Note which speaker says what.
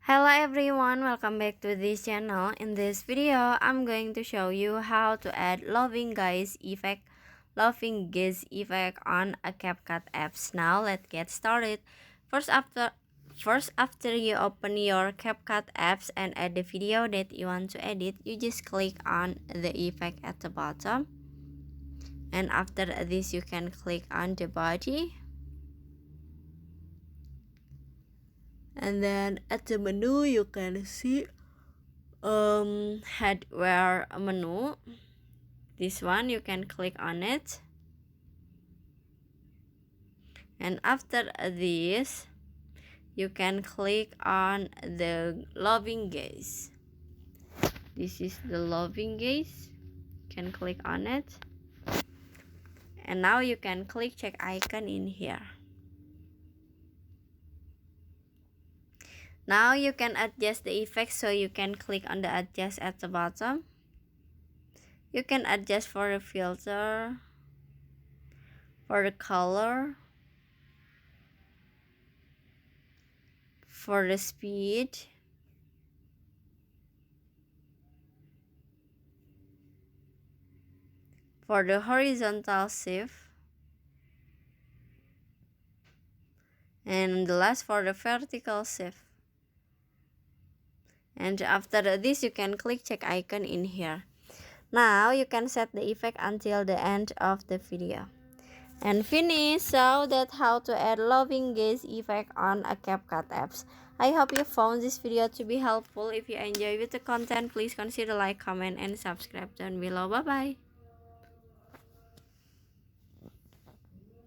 Speaker 1: Hello everyone, welcome back to this channel. In this video, I'm going to show you how to add loving gaze effect on a CapCut apps. Now let's get started. First after you open your CapCut apps and add the video that you want to edit, you just click on the effect at the bottom. And after this, you can click on the body. And then at the menu you can see hardware menu. This one you can click on it, and after this you can click on the loving gaze. This is the loving gaze. You can click on it, and now you can click check icon in here. Now you can adjust the effect, so you can click on the adjust at the bottom. You can adjust for the filter, for the color, for the speed, for the horizontal shift, and the last for the vertical shift. And after this you can click check icon in here. Now you can set the effect until the end of the video. And finish. So that's how to add loving gaze effect on a CapCut apps. I hope you found this video to be helpful. If you enjoy with the content, please consider like, comment, and subscribe down below. Bye bye.